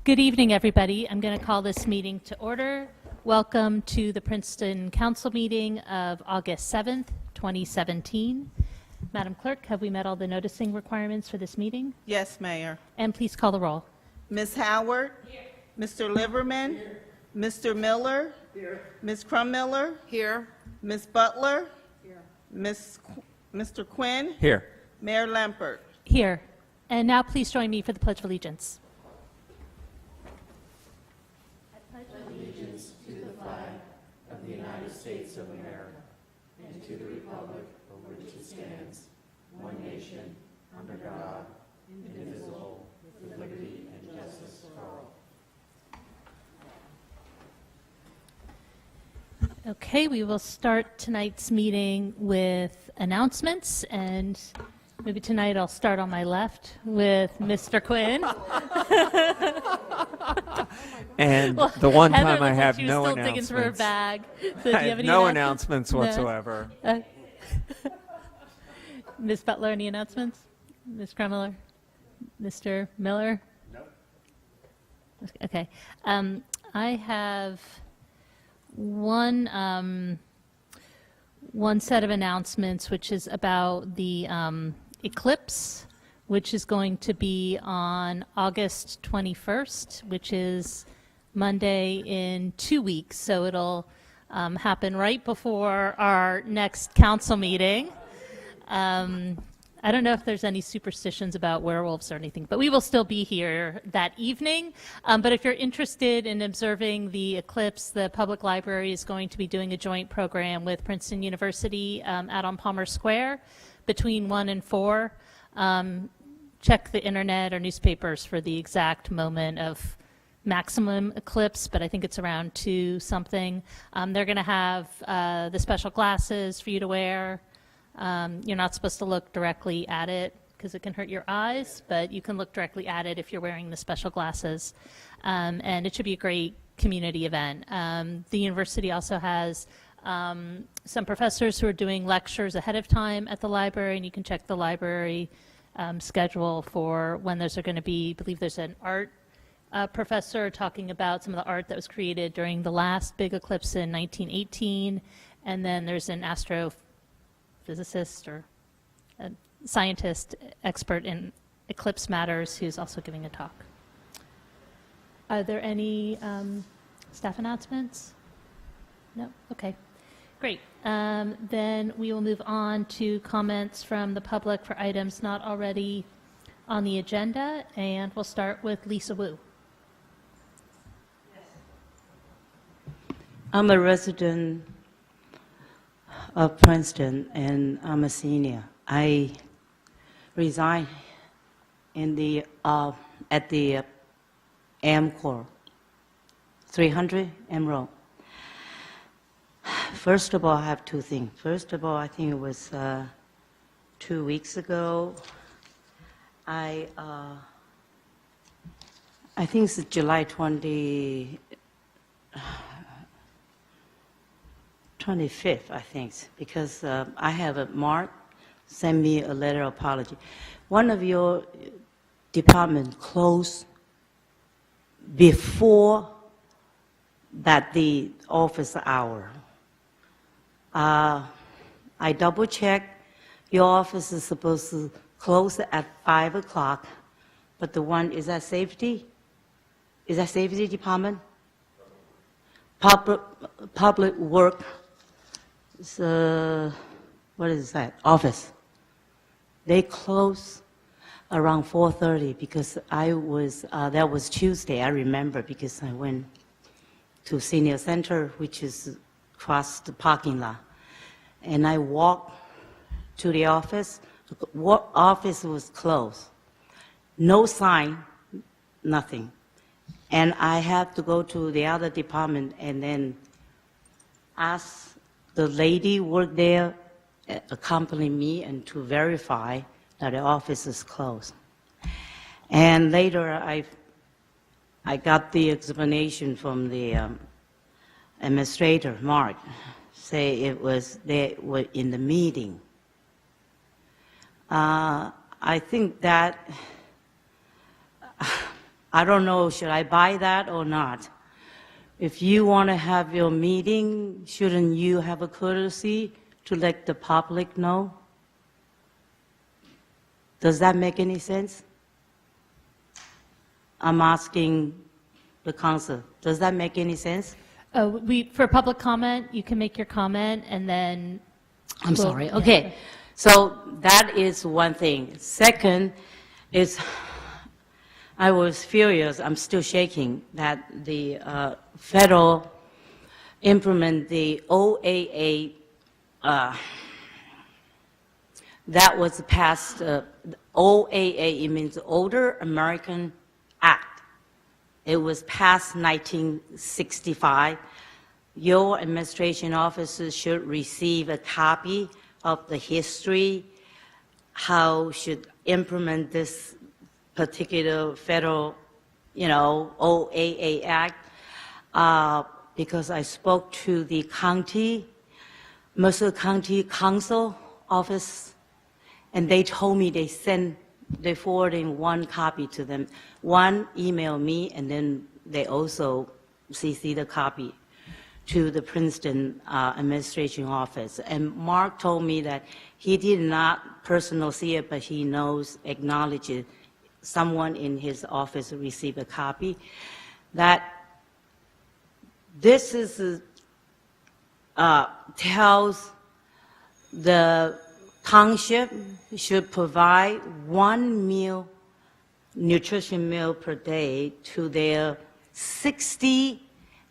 Good evening, everybody. I'm going to call this meeting to order. Welcome to the Princeton Council meeting of August 7th, 2017. Madam Clerk, have we met all the noticing requirements for this meeting? Yes, Mayor. And please call the roll. Ms. Howard? Here. Mr. Liverman? Here. Mr. Miller? Here. Ms. Crummiller? Here. Ms. Butler? Here. Mr. Quinn? Here. Mayor Lampert? Here. And now please join me for the Pledge of Allegiance. Okay, we will start tonight's meeting with announcements, and maybe tonight I'll start on my left with Mr. Quinn. And the one Heather time I looked like have she was no still digging through her announcements. bag. So do you I have have any no announcements? announcements whatsoever. Ms. Butler, any announcements? Ms. Kremler? Mr. Miller? No. Okay. I have one set of announcements, which is about the eclipse, which is going to be on August 21st, which is Monday in 2 weeks. So it'll happen right before our next council meeting. I don't know if there's any superstitions about werewolves or anything, but we will still be here that evening. But if you're interested in observing the eclipse, the public library is going to be doing a joint program with Princeton University out on Palmer Square between 1 and 4. Check the internet or newspapers for the exact moment of maximum eclipse, but I think it's around 2 something. They're going to have the special glasses for you to wear. You're not supposed to look directly at it because it can hurt your eyes, but you can look directly at it if you're wearing the special glasses. And it should be a great community event. The university also has some professors who are doing lectures ahead of time at the library, and you can check the library schedule for when those are going to be. I believe there's an art professor talking about some of the art that was created during the last big eclipse in 1918, and then there's an astrophysicist or a scientist expert in eclipse matters who's also giving a talk. Are there any staff announcements? No? Okay. Great. Then we will move on to comments from the public for items not already on the agenda, and we'll start with Lisa Wu. I'm a resident of Princeton, and I'm a senior. I resigned in the at the AmCorp 300 Emerald. First of all, I have 2 things. First of all, I think it was 2 weeks ago. I think it's July 25th, I think, because I have a Mark send me a letter of apology. One of your department closed before that the office hour. I double checked. Your office is supposed to close at 5 o'clock, but the one, is that safety? Is that safety department? Public work. What is that? Office. They close around 4:30 because that was Tuesday, I remember, because I went to Senior Center, which is across the parking lot. And I walked to the office. The office was closed. No sign, nothing. And I had to go to the other department and then ask the lady worked there, accompany me, and to verify that the office is closed. And later, I got the explanation from the administrator, Mark, say they were in the meeting. I think that I don't know, should I buy that or not? If you want to have your meeting, shouldn't you have a courtesy to let the public know? Does that make any sense? I'm asking the council, does that make any sense? For public comment, you can make your comment, and then. I'm we'll- sorry, yeah. okay. So that is one thing. Second is, I was furious, I'm still shaking, that the federal implement the OAA, that was passed, OAA, it means Older American Act. It was passed 1965. Your administration officers should receive a copy of the history, how should implement this particular federal, OAA Act, because I spoke to the Mercer County Council office, and they told me they forwarded one copy to them. One emailed me, and then they also CC the copy to the Princeton administration office. And Mark told me that he did not personally see it, but he acknowledges someone in his office received a copy. That this is tells the township should provide one nutrition meal per day to their 60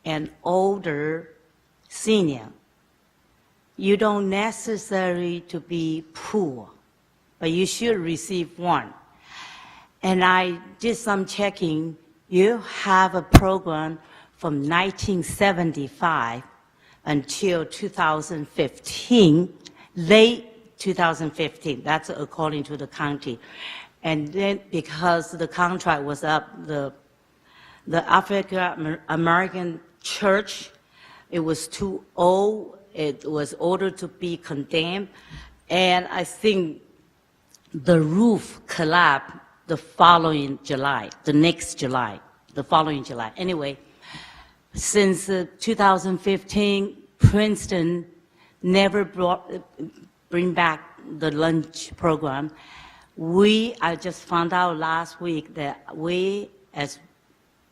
and older senior. You don't necessarily to be poor, but you should receive one. And I did some checking. You have a program from 1975 until 2015, late 2015. That's according to the county. And then because the contract was up, the African American church, it was too old. It was ordered to be condemned. And I think the roof collapsed the following July, the following July. Anyway, since 2015, Princeton never bring back the lunch program. I just found out last week that we, as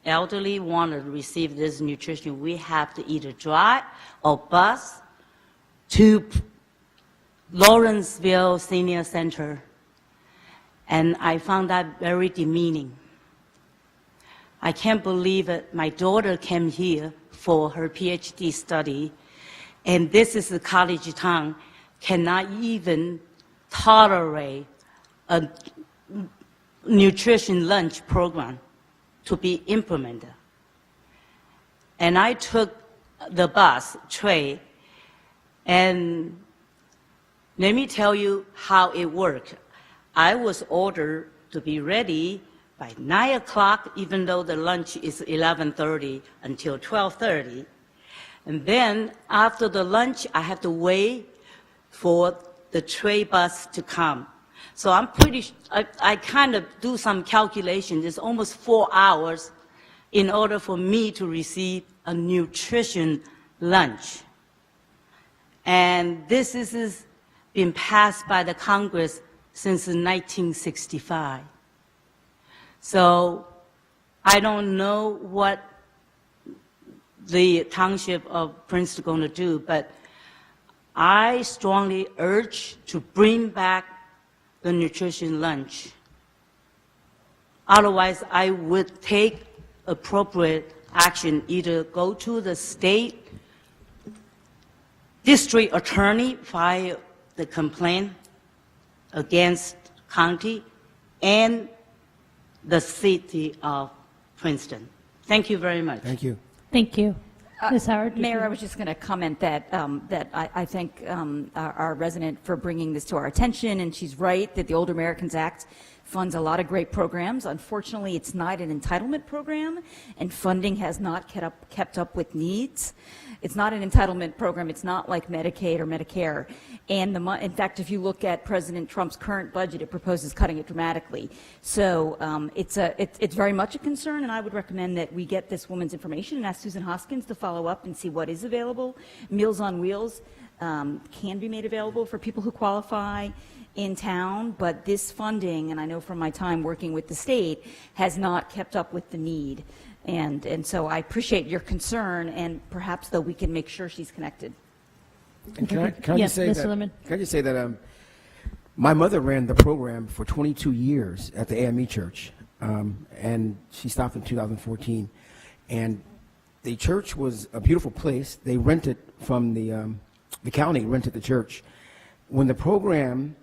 elderly, want to receive this nutrition. We have to either drive or bus to Lawrenceville Senior Center. And I found that very demeaning. I can't believe it. My daughter came here for her PhD study, and this is a college town, cannot even tolerate a nutrition lunch program to be implemented. And I took the bus, Trey, and let me tell you how it worked. I was ordered to be ready by 9 o'clock, even though the lunch is 11:30 until 12:30. And then after the lunch, I have to wait for the Trey bus to come. So I kind of do some calculations. It's almost 4 hours in order for me to receive a nutrition lunch. And this has been passed by the Congress since 1965. So I don't know what the township of Princeton is going to do, but I strongly urge to bring back the nutrition lunch. Otherwise, I would take appropriate action, either go to the state district attorney, file the complaint against county and the city of Princeton. Thank you very much. Thank you. Thank you. Ms. Howard? did Mayor, you- I was just going to comment that, I thank our resident for bringing this to our attention, and she's right that the Older Americans Act funds a lot of great programs. Unfortunately, it's not an entitlement program, and funding has not kept up with needs. It's not an entitlement program. It's not like Medicaid or Medicare. And in fact, if you look at President Trump's current budget, it proposes cutting it dramatically. So it's very much a concern, and I would recommend that we get this woman's information and ask Susan Hoskins to follow up and see what is available. Meals on Wheels can be made available for people who qualify in town, but this funding, and I know from my time working with the state, has not kept up with the need. And so I appreciate your concern, and perhaps, though, we can make sure she's connected. And can I Yes, just say Mr. that? Lerman. Can I just say that my mother ran the program for 22 years at the AME Church, and she stopped in 2014. And the church was a beautiful place. They rented from the county rented the church. When the program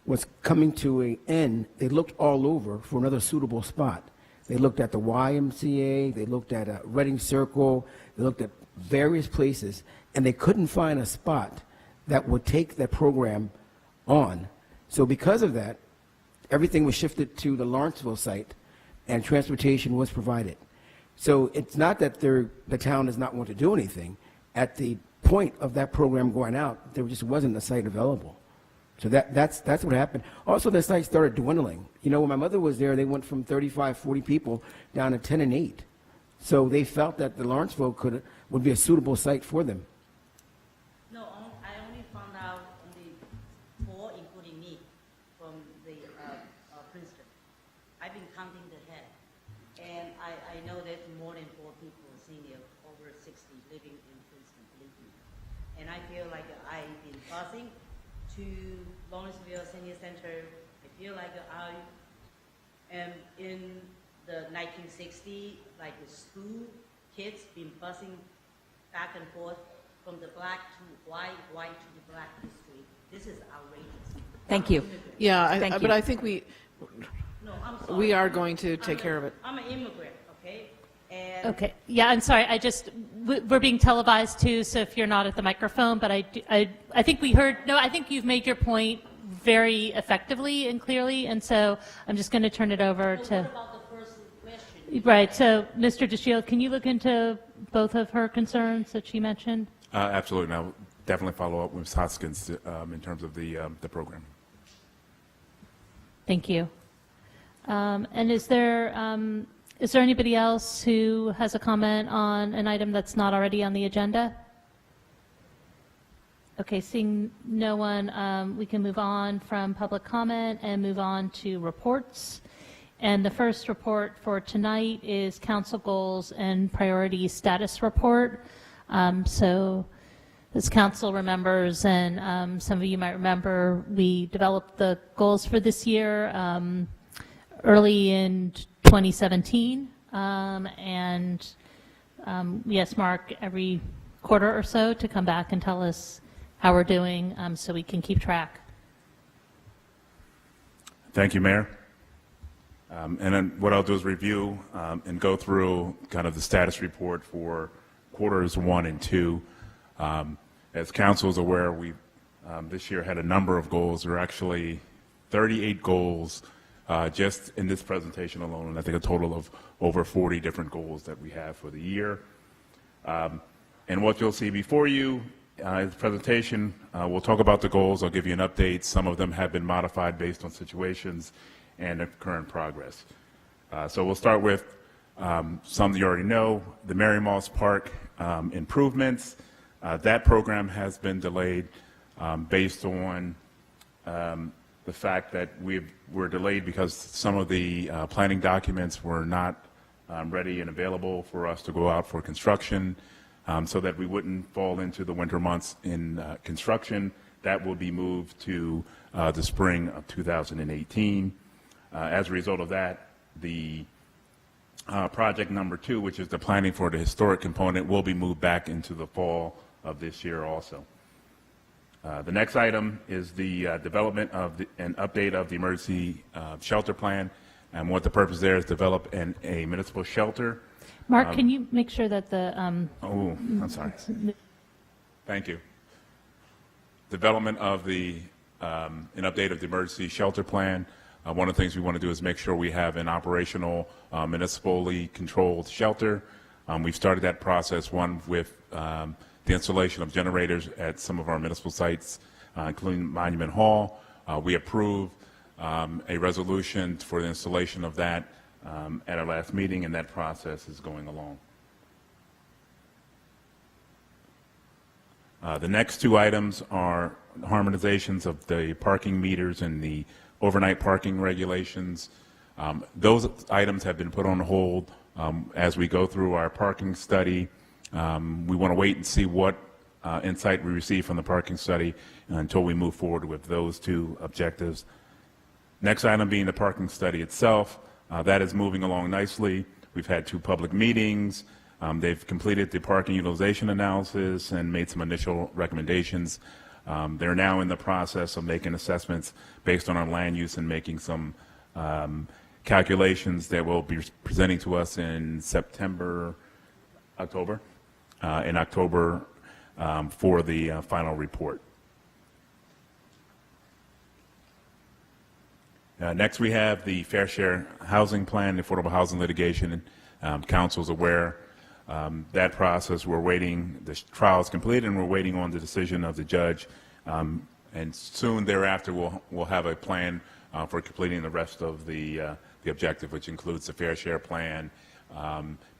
was coming to an end, they looked all over for another suitable spot. They looked at the YMCA, they looked at Reading Circle, they looked at various places, and they couldn't find a spot that would take that program on. So because of that, everything was shifted to the Lawrenceville site, and transportation was provided. So it's not that the town does not want to do anything. At the point of that program going out, there just wasn't a site available. So that's what happened. Also, the site started dwindling. You know, when my mother was there, they went from 35, 40 people down to 10 and 8. So they felt that the Lawrenceville would be a suitable site for them. No, I only found out only 4, including me, from the Princeton. I've been counting the head, and I know there's more than 4 people, senior, over 60, living in Princeton, believe me. And I feel like I've been busing to Lawrenceville Senior Center. I feel like I am in the 1960s, like the school kids been busing back and forth from the black to white, white to the black history. This is outrageous. Thank you. Yeah, Thank but you. I think we No, I'm sorry. we are going to take care of it. I'm an immigrant, okay? And Okay, yeah, I'm sorry, we're being televised too, so if you're not at the microphone, but I think we heard, no, I think you've made your point very effectively and clearly, and so I'm just going to turn it over to... what about the first question? Right, so Mr. DeShield, can you look into both of her concerns that she mentioned? Absolutely. Now, definitely follow up with Ms. Hoskins in terms of the program. Thank you. And is there anybody else who has a comment on an item that's not already on the agenda? Okay, seeing no one, we can move on from public comment and move on to reports. And the first report for tonight is Council Goals and Priorities Status Report. So as council remembers, and some of you might remember, we developed the goals for this year early in 2017. We ask Mark every quarter or so to come back and tell us how we're doing so we can keep track. Thank you, Mayor. And then what I'll do is review and go through kind of the status report for quarters 1 and 2. As council is aware, we this year had a number of goals. There are actually 38 goals just in this presentation alone, and I think a total of over 40 different goals that we have for the year. And what you'll see before you is the presentation. We'll talk about the goals. I'll give you an update. Some of them have been modified based on situations and the current progress. So we'll start with some that you already know, the Mary Moss Park improvements. That program has been delayed based on the fact that we're delayed because some of the planning documents were not ready and available for us to go out for construction, so that we wouldn't fall into the winter months in construction. That will be moved to the spring of 2018. As a result of that, the project number 2, which is the planning for the historic component, will be moved back into the fall of this year also. The next item is the development of an update of the emergency shelter plan. And what the purpose there is develop a municipal shelter. Mark, can you make sure that the... Oh, I'm sorry. Thank you. Development of an update of the emergency shelter plan. One of the things we want to do is make sure we have an operational, municipally controlled shelter. We've started that process, one with the installation of generators at some of our municipal sites, including Monument Hall. We approved a resolution for the installation of that at our last meeting, and that process is going along. The next two items are harmonizations of the parking meters and the overnight parking regulations. Those items have been put on hold as we go through our parking study. We want to wait and see what insight we receive from the parking study until we move forward with those two objectives. Next item being the parking study itself. That is moving along nicely. We've had two public meetings. They've completed the parking utilization analysis and made some initial recommendations. They're now in the process of making assessments based on our land use and making some calculations that will be presenting to us in October for the final report. Next, we have the Fair Share Housing Plan, the Affordable Housing Litigation. Council's aware that process. We're waiting. The trial is completed, and we're waiting on the decision of the judge. And soon thereafter, we'll have a plan for completing the rest of the objective, which includes the Fair Share Plan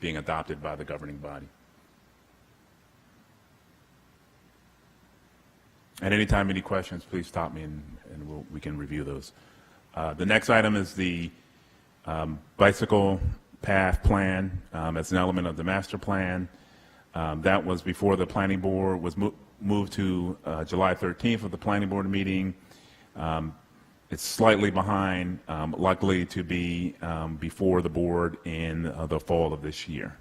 being adopted by the governing body. At any time, any questions, please stop me, and we can review those. The next item is the bicycle path plan. As an element of the master plan. That was before the planning board, was moved to July 13th of the planning board meeting. It's slightly behind, likely to be before the board in the fall of this year.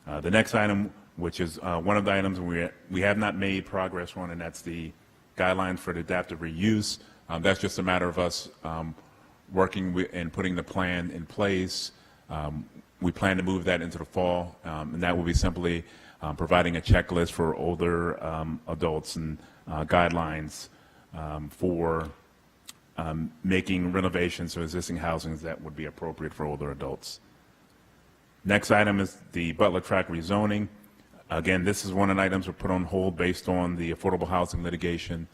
The next item, which is one of the items we have not made progress on, and that's the guidelines for the adaptive reuse. That's just a matter of us working and putting the plan in place. We plan to move that into the fall, and that will be simply providing a checklist for older adults and guidelines for making renovations to existing housings that would be appropriate for older adults. Next item is the Butler Track rezoning. Again, this is one of the items we put on hold based on the affordable housing litigation.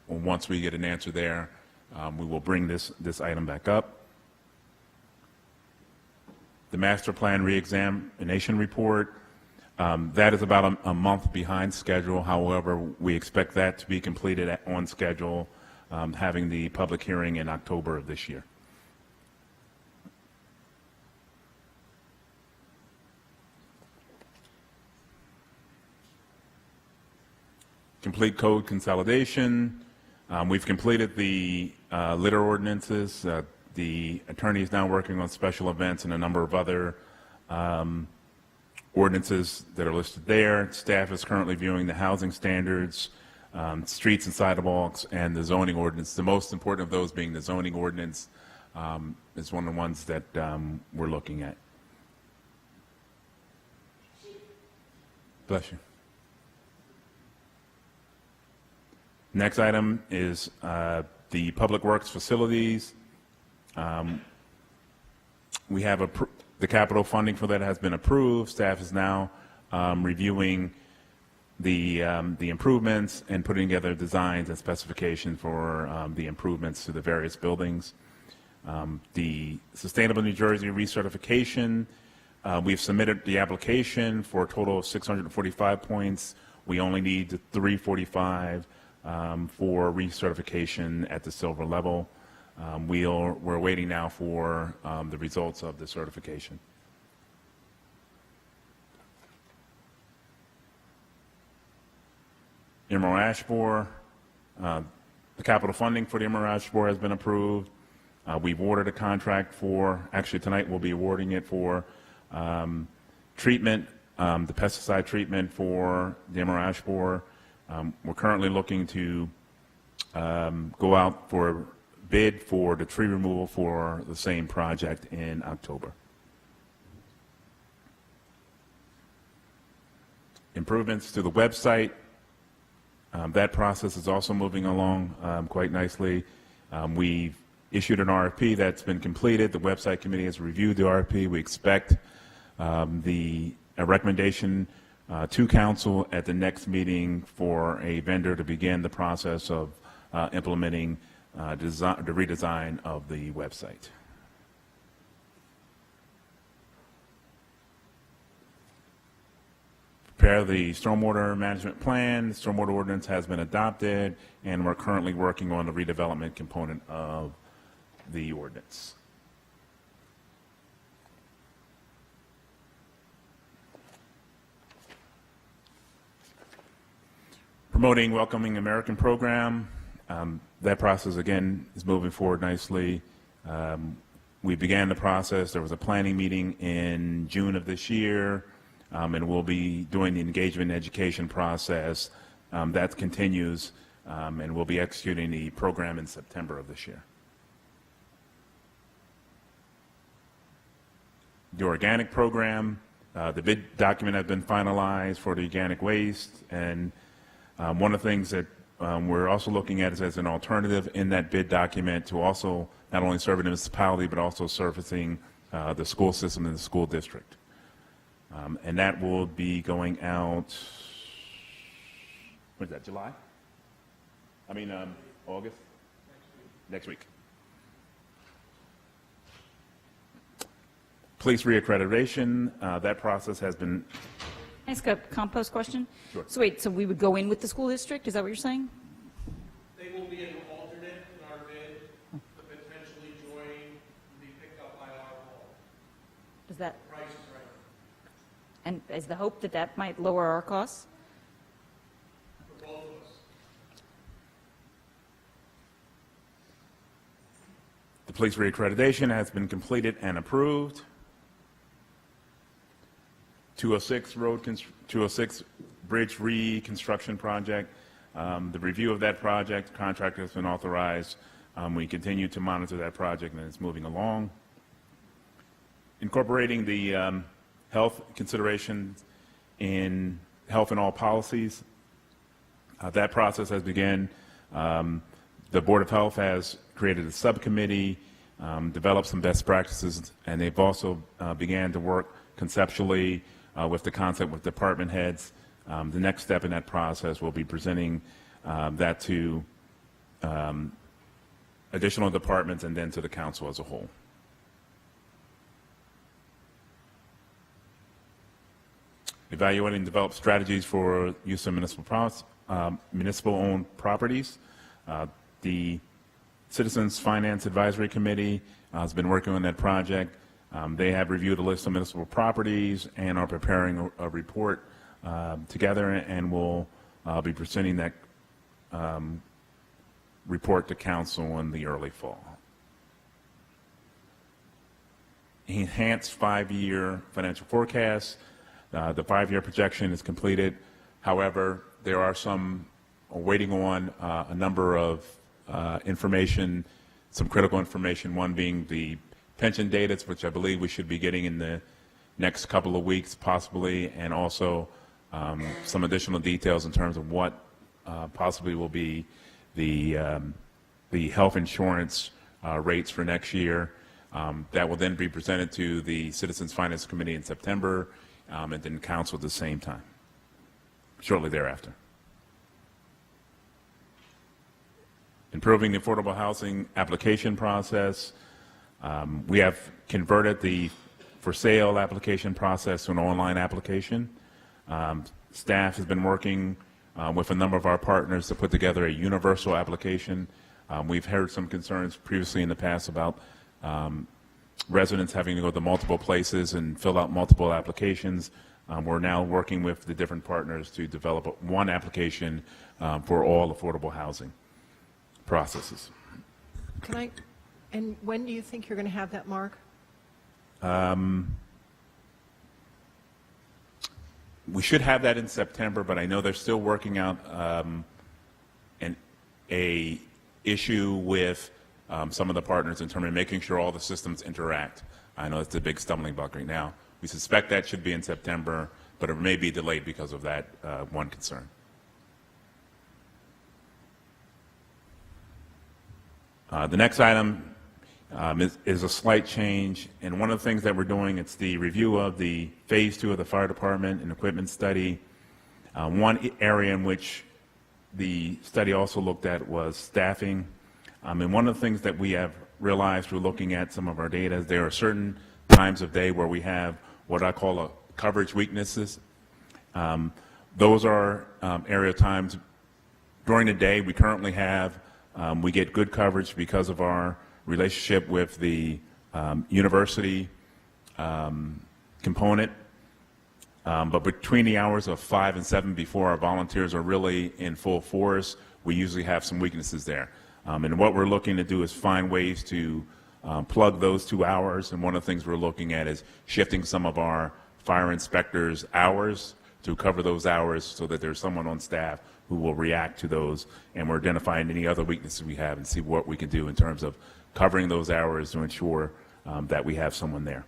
Once we get an answer there, we will bring this item back up. The master plan reexamination report, that is about a month behind schedule. However, we expect that to be completed on schedule, having the public hearing in October of this year. Complete code consolidation. We've completed the litter ordinances. The attorney is now working on special events and a number of other ordinances that are listed there. Staff is currently viewing the housing standards, streets and sidewalks, and the zoning ordinance. The most important of those being the zoning ordinance is one of the ones that we're looking at. Bless you. Next item is the Public Works facilities. We have the capital funding for that has been approved. Staff is now reviewing the improvements and putting together designs and specifications for the improvements to the various buildings. The Sustainable New Jersey recertification, we've submitted the application for a total of 645 points. We only need 345 for recertification at the silver level. We're waiting now for the results of the certification. Emerald Ash Borer, the capital funding for the Emerald Ash Borer has been approved. We've ordered a contract for, actually tonight we'll be awarding it for treatment, the pesticide treatment for the Emerald Ash Borer. We're currently looking to go out for bid for the tree removal for the same project in October. Improvements to the website, that process is also moving along quite nicely. We've issued an RFP that's been completed. The website committee has reviewed the RFP. We expect a recommendation to council at the next meeting for a vendor to begin the process of implementing the redesign of the website. Prepare the stormwater management plan. The stormwater ordinance has been adopted, and we're currently working on the redevelopment component of the ordinance. Promoting Welcoming American program. That process, again, is moving forward nicely. We began the process. There was a planning meeting in June of this year, and we'll be doing the engagement and education process. That continues, and we'll be executing the program in September of this year. The organic program, the bid document has been finalized for the organic waste, and one of the things that we're also looking at is as an alternative in that bid document to also not only serve the municipality, but also servicing the school system and the school district. And that will be going out, what is that, July? August? Next week. Police reaccreditation, that process has been, Can I ask a compost question? Sure. So wait, so we would go in with the school district? Is that what you're saying? They will be an alternate in our bid to potentially join the pickup by alcohol. Is that, Price is right. and is the hope that that might lower our costs? For both of us. the police reaccreditation has been completed and approved. 206 Bridge Reconstruction Project. The review of that project, contractor has been authorized. We continue to monitor that project and it's moving along. Incorporating the health considerations in health and all policies. That process has begun. The Board of Health has created a subcommittee, developed some best practices, and they've also began to work conceptually with the concept with department heads. The next step in that process will be presenting that to additional departments and then to the council as a whole. Evaluate and develop strategies for use of municipal-owned properties. The Citizens Finance Advisory Committee has been working on that project. They have reviewed a list of municipal properties and are preparing a report together, and will be presenting that report to council in the early fall. Enhanced 5-year financial forecast. The 5-year projection is completed. However, there are some waiting on a number of information, some critical information, one being the pension data, which I believe we should be getting in the next couple of weeks possibly, and also some additional details in terms of what possibly will be the health insurance rates for next year. That will then be presented to the Citizens Finance Committee in September, and then council at the same time, shortly thereafter. Improving the affordable housing application process. We have converted the for sale application process to an online application. Staff has been working with a number of our partners to put together a universal application. We've heard some concerns previously in the past about residents having to go to multiple places and fill out multiple applications. We're now working with the different partners to develop one application for all affordable housing processes. And when do you think you're going to have that, Mark? We should have that in September, but I know they're still working out a issue with some of the partners in terms of making sure all the systems interact. I know it's a big stumbling block right now. We suspect that should be in September, but it may be delayed because of that one concern. The next item is a slight change, and one of the things that we're doing, it's the review of the Phase 2 of the fire department and equipment study. One area in which the study also looked at was staffing. And one of the things that we have realized through looking at some of our data is there are certain times of day where we have what I call a coverage weaknesses. Those are area times during the day. We currently have, we get good coverage because of our relationship with the university component. But between the hours of 5 and 7 before our volunteers are really in full force, we usually have some weaknesses there. And what we're looking to do is find ways to plug those 2 hours. And one of the things we're looking at is shifting some of our fire inspectors' hours to cover those hours so that there's someone on staff who will react to those. And we're identifying any other weaknesses we have and see what we can do in terms of covering those hours to ensure that we have someone there.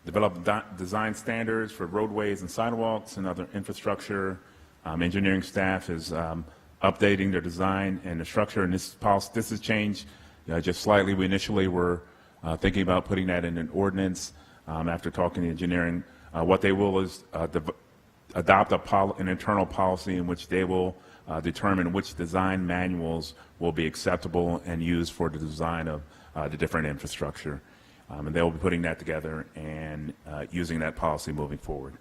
Develop design standards for roadways and sidewalks and other infrastructure. Engineering staff is updating their design and the structure, and this has changed just slightly. We initially were thinking about putting that in an ordinance. After talking to engineering, what they will is adopt an internal policy in which they will determine which design manuals will be acceptable and used for the design of the different infrastructure. And they'll be putting that together and using that policy moving forward.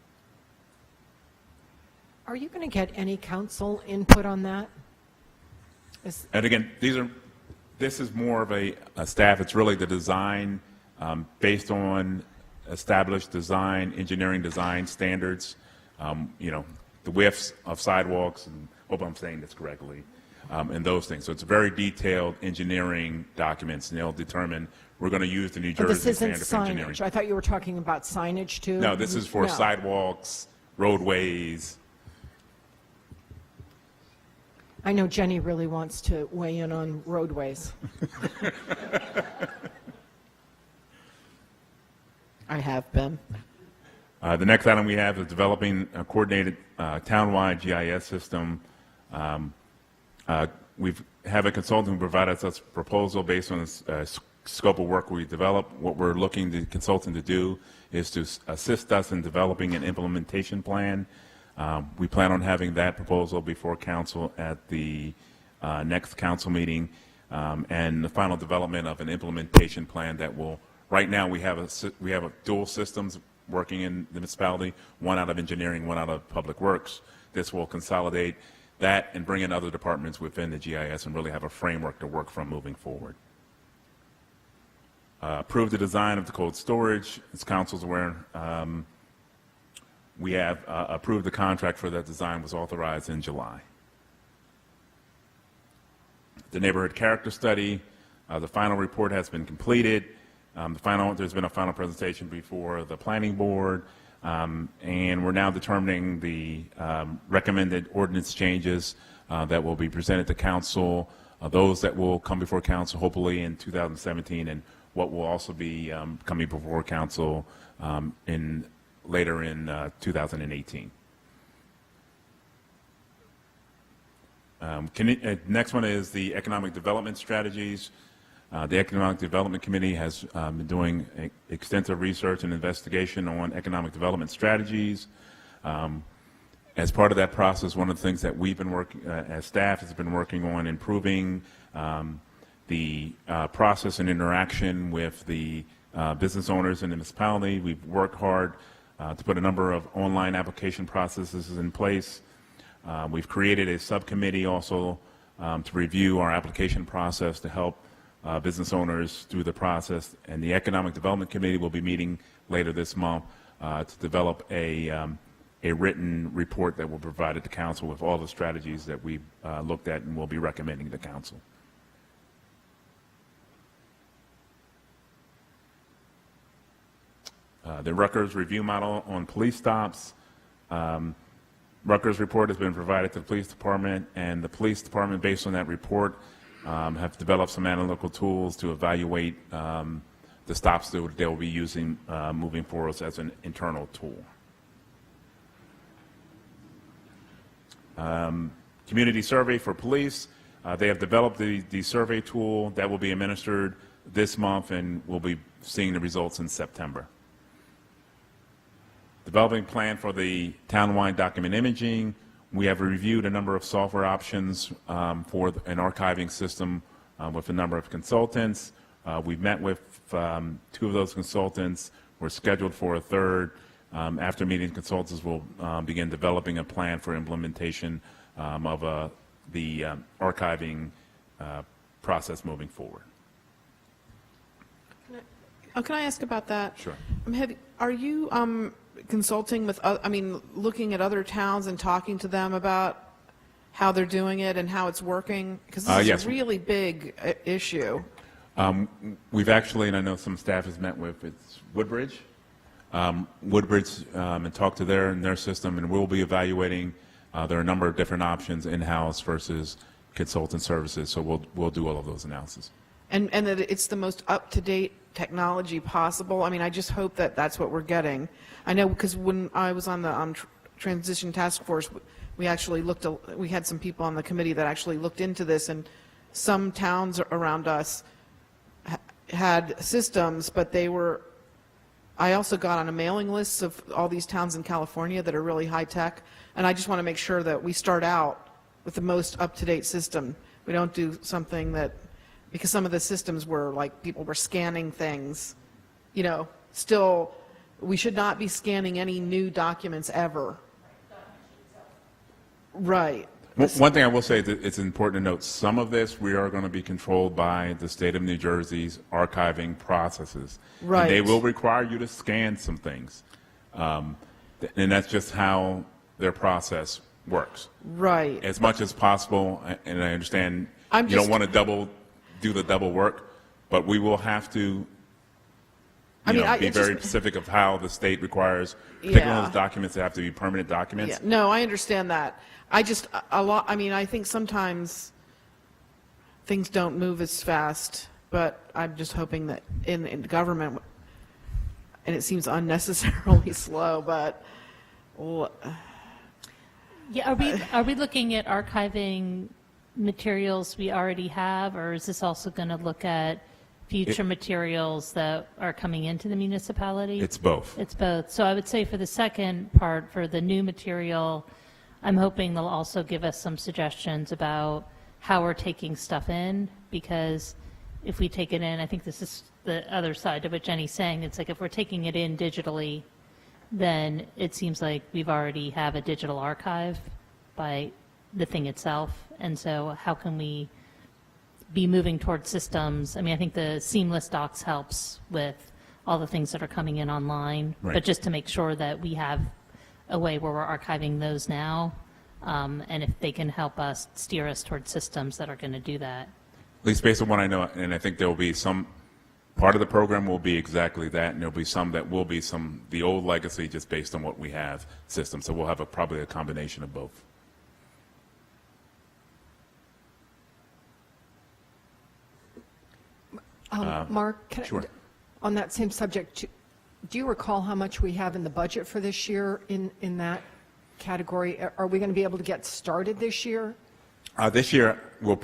Are you going to get any council input on that? And again, this is more of a staff. It's really the design based on established design, engineering design standards. The widths of sidewalks, and hope I'm saying this correctly, and those things. So it's very detailed engineering documents, and they'll determine we're going to use the New But this Jersey isn't standard for engineering. signage. I thought you were talking about signage too. No, this is for No. sidewalks, roadways. I know Jenny really wants to weigh in on roadways. I have been. The next item we have is developing a coordinated townwide GIS system. We have a consultant who provided us a proposal based on the scope of work we developed. What we're looking the consultant to do is to assist us in developing an implementation plan. We plan on having that proposal before council at the next council meeting, and the final development of an implementation plan that will. Right now, we have a dual systems working in the municipality, one out of engineering, one out of public works. This will consolidate that and bring in other departments within the GIS and really have a framework to work from moving forward. Approve the design of the cold storage. As council's aware, we have approved the contract for that design, was authorized in July. The neighborhood character study, the final report has been completed. There's been a final presentation before the planning board, and we're now determining the recommended ordinance changes that will be presented to council, those that will come before council hopefully in 2017, and what will also be coming before council later in 2018. Next one is the economic development strategies. The Economic Development Committee has been doing extensive research and investigation on economic development strategies. As part of that process, one of the things that we've been working, as staff, has been working on improving the process and interaction with the business owners in the municipality. We've worked hard to put a number of online application processes in place. We've created a subcommittee also to review our application process to help business owners through the process, and the Economic Development Committee will be meeting later this month to develop a written report that will be provided to council with all the strategies that we've looked at and will be recommending to council. The Rutgers review model on police stops. Rutgers report has been provided to the police department, and the police department, based on that report, have developed some analytical tools to evaluate the stops that they will be using moving forward as an internal tool. community survey for police. They have developed the survey tool that will be administered this month, and we'll be seeing the results in September. Developing plan for the townwide document imaging. We have reviewed a number of software options for an archiving system with a number of consultants. We've met with 2 of those consultants. We're scheduled for a third. After meeting consultants, we'll begin developing a plan for implementation of the archiving process moving forward. Can I ask about that? Sure. Are you consulting with, looking at other towns and talking to them about how they're doing it and how it's working? Because this is Yes. a really big issue. We've actually, and I know some staff has met with, it's Woodbridge. Woodbridge and talked to their system, and we'll be evaluating. There are a number of different options in-house versus consultant services, so we'll do all of those analyses. And that it's the most up-to-date technology possible. I mean, I just hope that that's what we're getting. I know because when I was on the transition task force, we actually we had some people on the committee that actually looked into this, and some towns around us had systems, but I also got on a mailing list of all these towns in California that are really high-tech, and I just want to make sure that we start out with the most up-to-date system. We don't do something because some of the systems were like people were scanning things, still, we should not be scanning any new documents ever. Right. One thing I will say is that it's important to note, some of this we are going to be controlled by the state of New Jersey's archiving processes. Right. And they will require you to scan some things. And that's just how their process works. Right. As much as possible, and I understand I'm you don't just- want to do the double work, but we will have to be it's very just- specific of how the state requires, particularly Yeah. those documents that have to be permanent documents. Yeah, no, I understand that. I think sometimes things don't move as fast, but I'm just hoping that in government, and it seems unnecessarily slow, but Yeah, are we looking at archiving materials we already have, or is this also going to look at future materials that are coming into the municipality? It's both. It's both. So I would say for the second part, for the new material, I'm hoping they'll also give us some suggestions about how we're taking stuff in, because if we take it in, I think this is the other side of what Jenny's saying. It's like if we're taking it in digitally, then it seems like we've already have a digital archive by the thing itself. And so how can we be moving towards systems? I mean, I think the Seamless Docs helps with all the things that are coming in online, Right. but just to make sure that we have a way where we're archiving those now, and if they can help us steer us towards systems that are going to do that. At least based on what I know, and I think there will be some, part of the program will be exactly that, and there'll be some that will be the old legacy just based on what we have systems. So we'll have probably a combination of both. Mark, can Sure. on that same subject, do you recall how much we have in the budget for this year in that category? Are we going to be able to get started this year? This year, we'll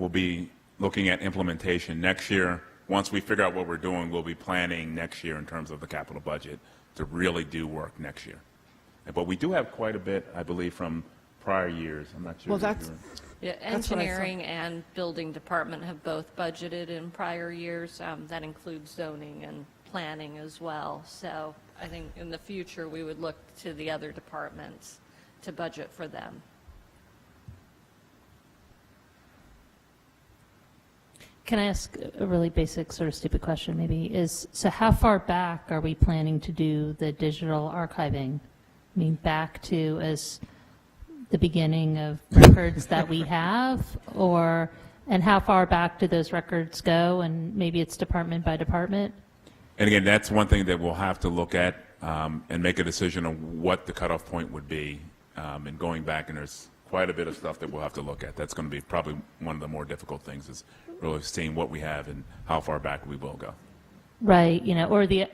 be looking at implementation. Next year, once we figure out what we're doing, we'll be planning next year in terms of the capital budget to really do work next year. But we do have quite a bit, I believe, from prior years. I'm not sure. Well, if that's, you're- Yeah, That's what I thought. engineering and building department have both budgeted in prior years. That includes zoning and planning as well. So I think in the future, we would look to the other departments to budget for them. Can I ask a really basic, sort of stupid question maybe, so how far back are we planning to do the digital archiving? I mean, back to as the beginning of records that we have, and how far back do those records go, and maybe it's department by department? And again, that's one thing that we'll have to look at and make a decision on what the cutoff point would be. And going back, and there's quite a bit of stuff that we'll have to look at. That's going to be probably one of the more difficult things, is really seeing what we have and how far back we will go. Right, or the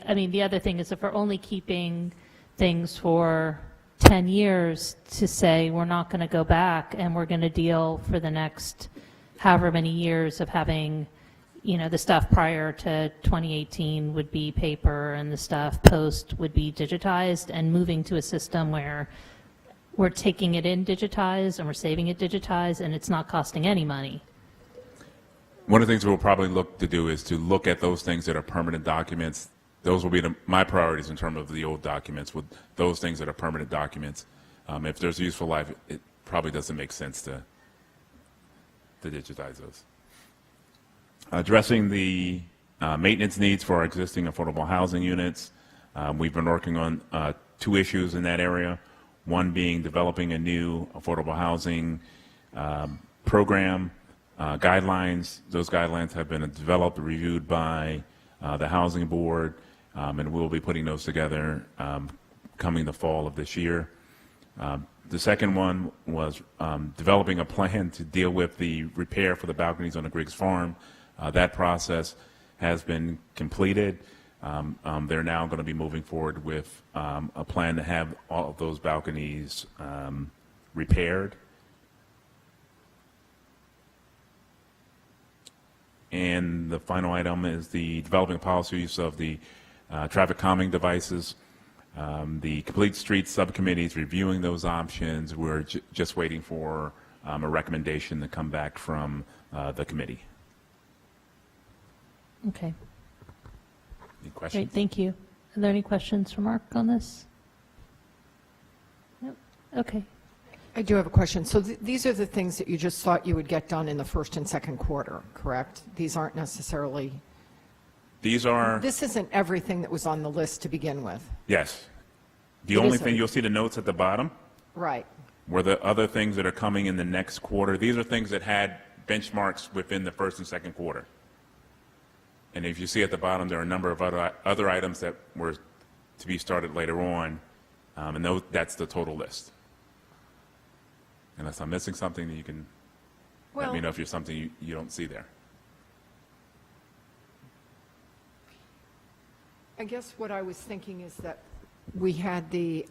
other thing is if we're only keeping things for 10 years to say we're not going to go back and we're going to deal for the next however many years of having, the stuff prior to 2018 would be paper and the stuff post would be digitized, and moving to a system where we're taking it in digitized and we're saving it digitized and it's not costing any money. One of the things we'll probably look to do is to look at those things that are permanent documents. Those will be my priorities in terms of the old documents, with those things that are permanent documents. If there's a useful life, it probably doesn't make sense to digitize those. Addressing the maintenance needs for our existing affordable housing units. We've been working on 2 issues in that area. One being developing a new affordable housing program, guidelines. Those guidelines have been developed, reviewed by the Housing Board, and we'll be putting those together coming the fall of this year. The second one was developing a plan to deal with the repair for the balconies on the Griggs Farm. That process has been completed. They're now going to be moving forward with a plan to have all of those balconies repaired. And the final item is the developing policies of the traffic calming devices. The Complete Streets Subcommittee is reviewing those options. We're just waiting for a recommendation to come back from the committee. Okay, Any questions? great, thank you. Are there any questions for Mark on this? Nope. Okay. I do have a question. So these are the things that you just thought you would get done in the first and second quarter, correct? These aren't necessarily, These are, this isn't everything that was on the list to begin with. yes. The It only is thing, a- you'll see the notes at the bottom, Right. were the other things that are coming in the next quarter. These are things that had benchmarks within the first and second quarter. And if you see at the bottom, there are a number of other items that were to be started later on, and that's the total list. Unless I'm missing something, then you can let me Well- know if there's something you don't see there. I guess what I was thinking is that we had the,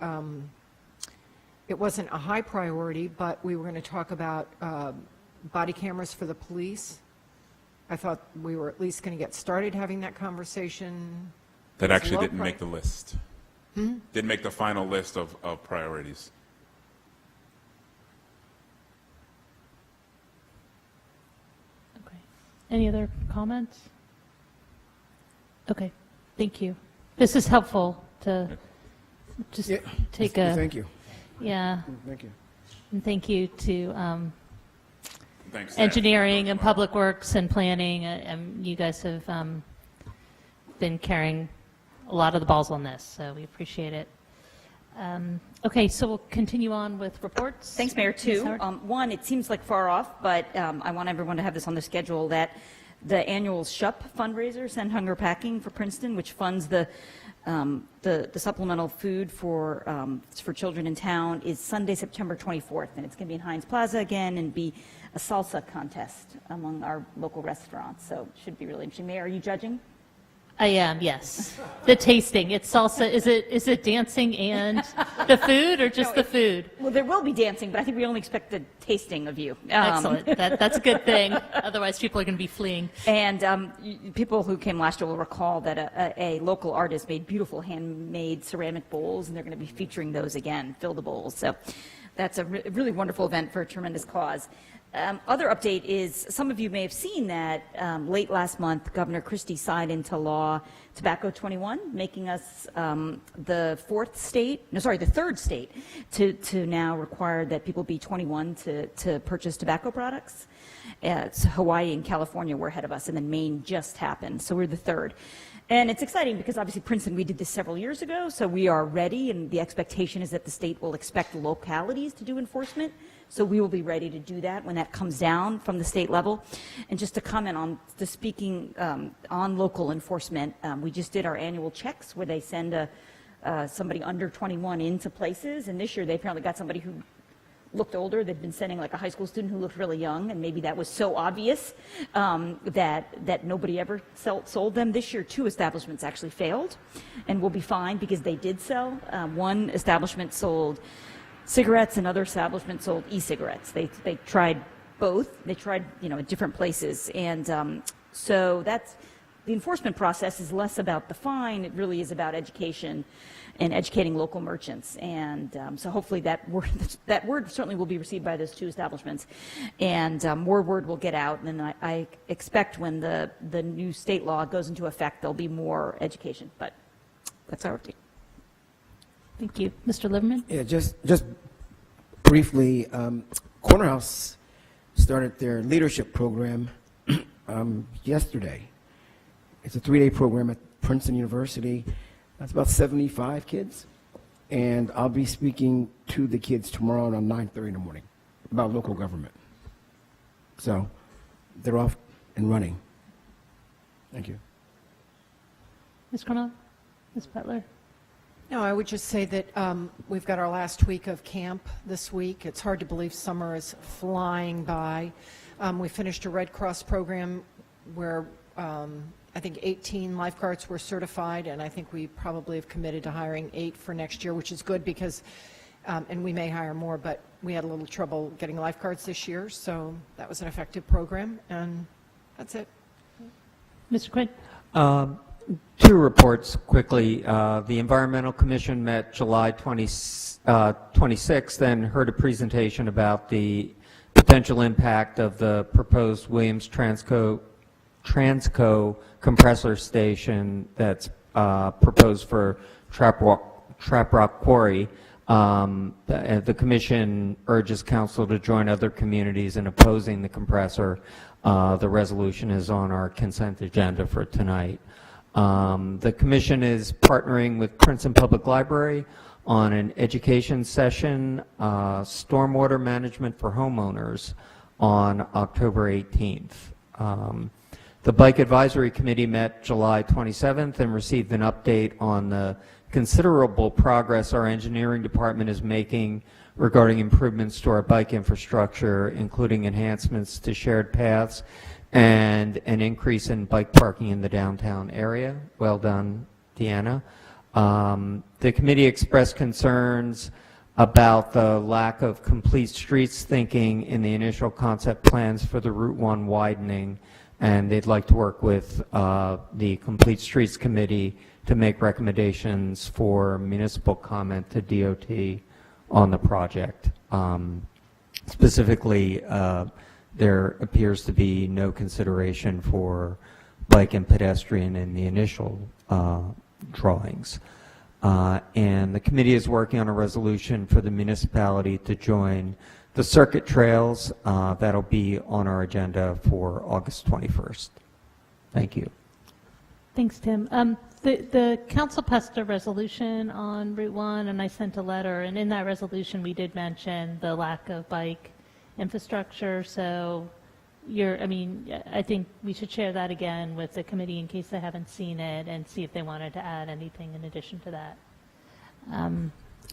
it wasn't a high priority, but we were going to talk about body cameras for the police. I thought we were at least going to get started having that conversation. That It's actually low didn't pri- make the list. Didn't make the final list of priorities. Okay. Any other comments? Okay, thank you. This is helpful to just take a, Thank you. yeah, Thank you. and thank you to Thanks. Staff. engineering and public works and planning. You guys have been carrying a lot of the balls on this, so we appreciate it. Okay, so we'll continue on with reports. Thanks, Mayor. Ms. Two. Howard? One, it seems like far off, but I want everyone to have this on their schedule, that the annual SHUP fundraiser, Send Hunger Packing for Princeton, which funds the supplemental food for children in town, is Sunday, September 24th, and it's going to be in Heinz Plaza again and be a salsa contest among our local restaurants, so it should be really interesting. Mayor, are you judging? I am, yes. The tasting, it's salsa, is it dancing and the food, or just the food? Well, there will be dancing, but I think we only expect the tasting of you. Excellent, that's a good thing, otherwise people are going to be fleeing. And people who came last year will recall that a local artist made beautiful handmade ceramic bowls, and they're going to be featuring those again, Fill the Bowls. So that's a really wonderful event for a tremendous cause. Other update is, some of you may have seen that late last month, Governor Christie signed into law Tobacco 21, making us the third state to now require that people be 21 to purchase tobacco products. So Hawaii and California were ahead of us, and then Maine just happened, so we're the third. And it's exciting because obviously Princeton, we did this several years ago, so we are ready, and the expectation is that the state will expect localities to do enforcement. So we will be ready to do that when that comes down from the state level. And just to comment on the speaking on local enforcement, we just did our annual checks where they send somebody under 21 into places, and this year they apparently got somebody who looked older. They'd been sending like a high school student who looked really young, and maybe that was so obvious that nobody ever sold them. This year, 2 establishments actually failed, and will be fined because they did sell. One establishment sold cigarettes, and another establishment sold e-cigarettes. They tried both. They tried, at different places, and so that's the enforcement process is less about the fine. It really is about education and educating local merchants. And so hopefully that word certainly will be received by those 2 establishments. And more word will get out. And then I expect when the new state law goes into effect, there'll be more education. But that's our update. Thank you. Mr. Liverman? Yeah, just briefly, Corner House started their leadership program yesterday. It's a 3-day program at Princeton University. That's about 75 kids. And I'll be speaking to the kids tomorrow around 9:30 in the morning about local government. So they're off and running. Thank you. Ms. Cornell? Ms. Butler? No, I would just say that we've got our last week of camp this week. It's hard to believe summer is flying by. We finished a Red Cross program where I think 18 lifeguards were certified, and I think we probably have committed to hiring 8 for next year, which is good because, and we may hire more, but we had a little trouble getting lifeguards this year, so that was an effective program, and that's it. Mr. Quinn? 2 reports quickly. The Environmental Commission met July 26th and heard a presentation about the potential impact of the proposed Williams Transco compressor station that's proposed for Trap Rock Quarry. The Commission urges Council to join other communities in opposing the compressor. The resolution is on our consent agenda for tonight. The Commission is partnering with Princeton Public Library on an education session, stormwater management for homeowners, on October 18th. The Bike Advisory Committee met July 27th and received an update on the considerable progress our engineering department is making regarding improvements to our bike infrastructure, including enhancements to shared paths and an increase in bike parking in the downtown area. Well done, Deanna. The committee expressed concerns about the lack of complete streets thinking in the initial concept plans for the Route 1 widening, and they'd like to work with the Complete Streets Committee to make recommendations for municipal comment to DOT on the project. Specifically, there appears to be no consideration for bike and pedestrian in the initial drawings. And the committee is working on a resolution for the municipality to join the circuit trails. That'll be on our agenda for August 21st. Thank you. Thanks, Tim. The council passed a resolution on Route 1, and I sent a letter, and in that resolution, we did mention the lack of bike infrastructure, so I think we should share that again with the committee in case they haven't seen it, and see if they wanted to add anything in addition to that.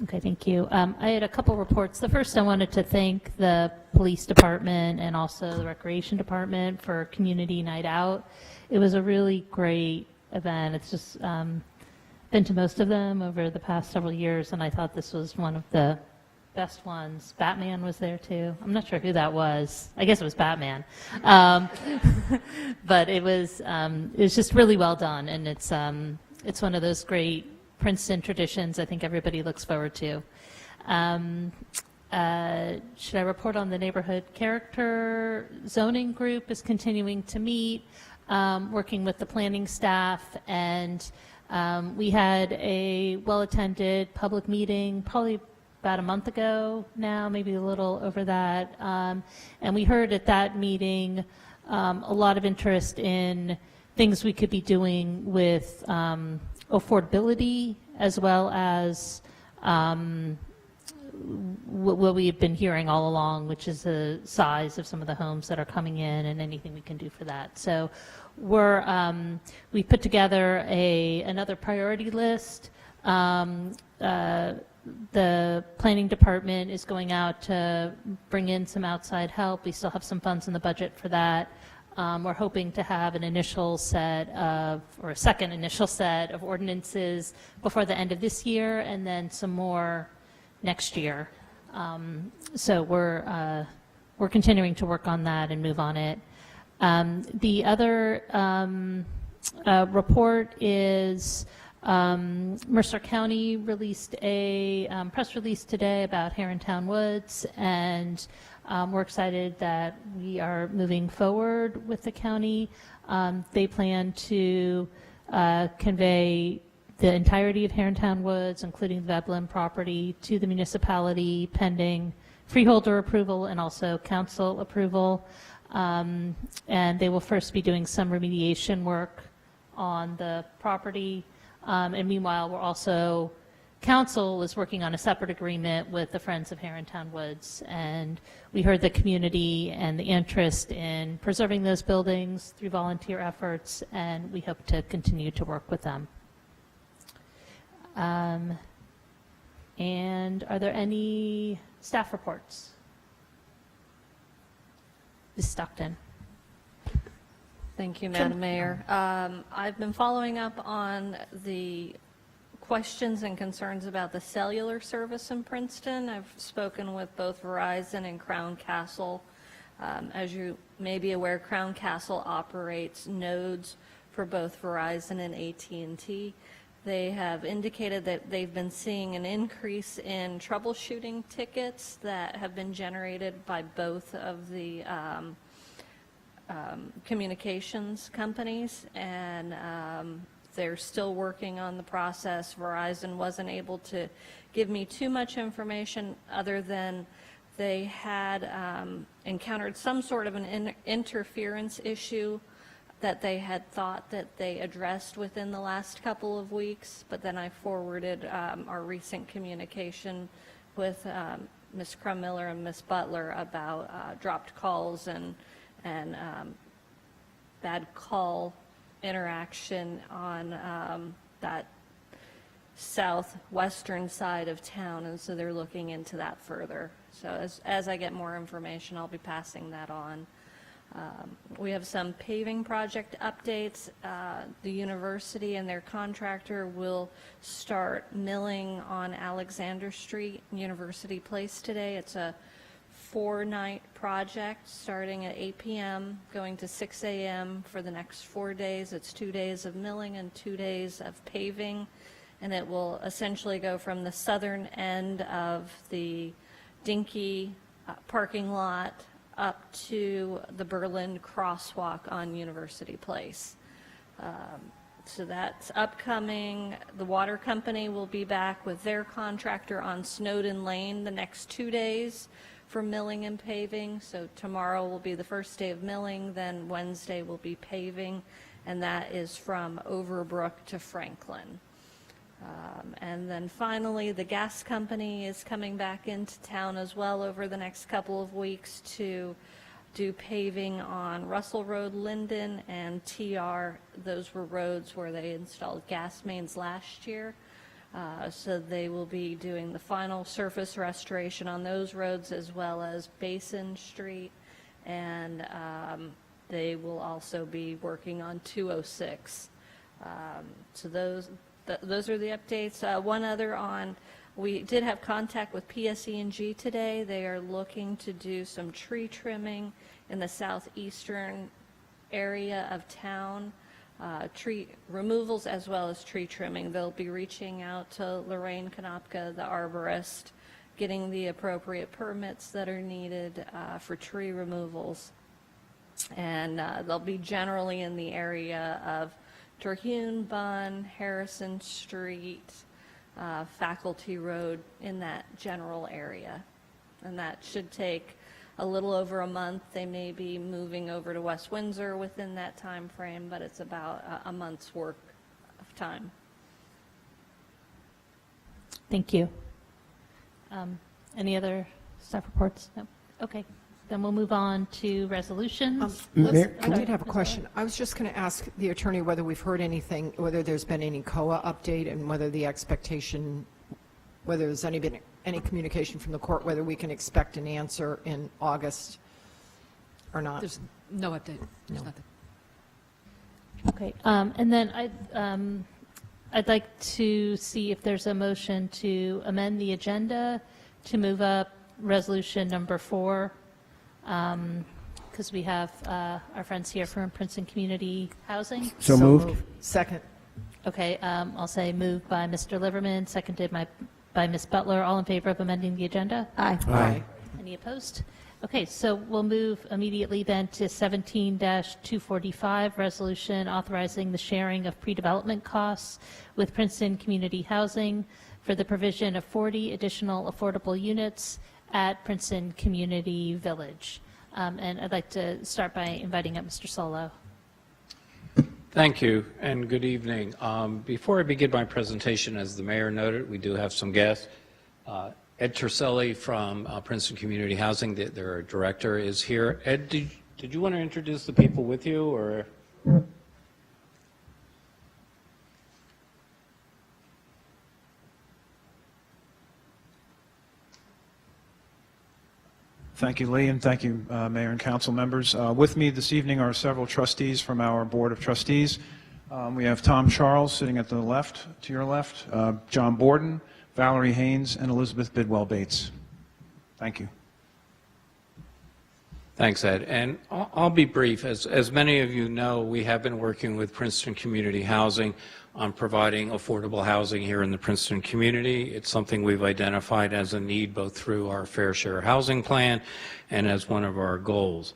Okay, thank you. I had a couple reports. The first, I wanted to thank the police department and also the recreation department for Community Night Out. It was a really great event. It's just been to most of them over the past several years, and I thought this was one of the best ones. Batman was there too. I'm not sure who that was. I guess it was Batman. But it was just really well done, and it's one of those great Princeton traditions I think everybody looks forward to. Should I report on the neighborhood character zoning group is continuing to meet, working with the planning staff, and we had a well-attended public meeting probably about a month ago now, maybe a little over that, and we heard at that meeting a lot of interest in things we could be doing with affordability, as well as what we've been hearing all along, which is the size of some of the homes that are coming in and anything we can do for that. So we put together another priority list The planning department is going out to bring in some outside help. We still have some funds in the budget for that. We're hoping to have an initial set of, or a second initial set of ordinances before the end of this year, and then some more next year. So we're continuing to work on that and move on it. The other report is Mercer County released a press release today about Herrontown Woods, and we're excited that we are moving forward with the county. They plan to convey the entirety of Herrontown Woods, including the Veblen property, to the municipality pending freeholder approval and also council approval. And they will first be doing some remediation work on the property. And meanwhile, we're also, council is working on a separate agreement with the Friends of Herrontown Woods. And we heard the community and the interest in preserving those buildings through volunteer efforts, and we hope to continue to work with them. And are there any staff reports? Ms. Stockton. Thank you, Madam Mayor. I've been following up on the questions and concerns about the cellular service in Princeton. I've spoken with both Verizon and Crown Castle. As you may be aware, Crown Castle operates nodes for both Verizon and AT&T. They have indicated that they've been seeing an increase in troubleshooting tickets that have been generated by both of the communications companies, and they're still working on the process. Verizon wasn't able to give me too much information other than they had encountered some sort of an interference issue that they had thought that they addressed within the last couple of weeks, but then I forwarded our recent communication with Ms. Crum-Miller and Ms. Butler about dropped calls and bad call interaction on that southwestern side of town, and so they're looking into that further. So as I get more information, I'll be passing that on. We have some paving project updates. The university and their contractor will start milling on Alexander Street, University Place today. It's a 4-night project starting at 8 p.m., going to 6 a.m. for the next 4 days. It's 2 days of milling and 2 days of paving, and it will essentially go from the southern end of the Dinky parking lot up to the Berlin crosswalk on University Place. So that's upcoming. The water company will be back with their contractor on Snowden Lane the next 2 days for milling and paving. So tomorrow will be the first day of milling, then Wednesday will be paving, and that is from Overbrook to Franklin. And then finally, the gas company is coming back into town as well over the next couple of weeks to do paving on Russell Road, Linden, and TR. Those were roads where they installed gas mains last year. So they will be doing the final surface restoration on those roads as well as Basin Street. And they will also be working on 206. So those are the updates. One other on, we did have contact with PSE&G today. They are looking to do some tree trimming in the southeastern area of town, tree removals as well as tree trimming. They'll be reaching out to Lorraine Konopka, the arborist, getting the appropriate permits that are needed for tree removals. And they'll be generally in the area of Terhune, Bunn, Harrison Street, Faculty Road, in that general area. And that should take a little over a month. They may be moving over to West Windsor within that time frame, but it's about a month's work of time. Thank you. Any other staff reports? No. Okay. Then we'll move on to resolutions. Mayor, I did have a question. I was just going to ask the attorney whether we've heard anything, whether there's been any COA update, and whether the expectation whether there's been any communication from the court, whether we can expect an answer in August or not. There's no update. There's nothing. Okay, and then I'd like to see if there's a motion to amend the agenda to move up resolution number 4, because we have our friends here from Princeton Community Housing. So moved. Second. Okay, I'll say moved by Mr. Liverman, seconded by Ms. Butler. All in favor of amending the agenda? Aye. Aye. Any opposed? Okay, so we'll move immediately then to 17-245, resolution authorizing the sharing of pre-development costs with Princeton Community Housing for the provision of 40 additional affordable units at Princeton Community Village. And I'd like to start by inviting up Mr. Solo. Thank you, and good evening. Before I begin my presentation, as the mayor noted, we do have some guests. Ed Terselli from Princeton Community Housing, their director, is here. Ed, did you want to introduce the people with you, or? Thank you, Lee, and thank you, Mayor and council members. With me this evening are several trustees from our Board of Trustees. We have Tom Charles sitting at the left, to your left, John Borden, Valerie Haynes, and Elizabeth Bidwell Bates. Thank you. Thanks, Ed. And I'll be brief. As many of you know, we have been working with Princeton Community Housing on providing affordable housing here in the Princeton community. It's something we've identified as a need both through our Fair Share Housing Plan and as one of our goals.